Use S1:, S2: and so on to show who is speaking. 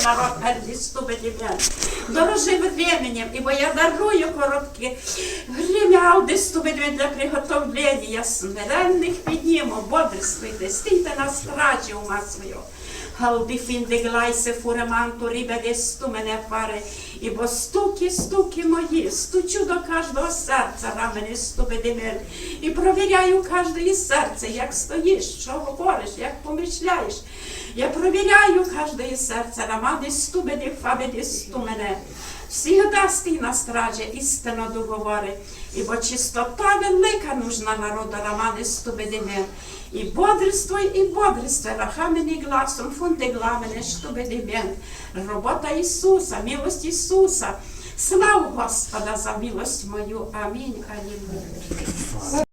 S1: народ, ступити мен. Дорожи временем, ибо я дарую короткие время, ступити для приготовления смиренных підніму, бодрствуйте, стійте на стражі ума свого. Haldi finde gleise фуреманту рібедесту мене фари, ібо стуки мої, стучу до кожного серця, рамени ступедимир, і провіряю кожне серце, як стоїш, що говориш, як помишляєш. Я провіряю кожне серце, рамани ступеди, фабедисту мене. Всігда стій на стражі, істинно договори, ібо чистота велика нужна народу, рамани ступедимир. І бодрствуй, рахамені гласом, фунди гламени, штубедимен. Робота Ісуса, милость Ісуса. Слава Господа за милость мою. Амінь. Алілуя.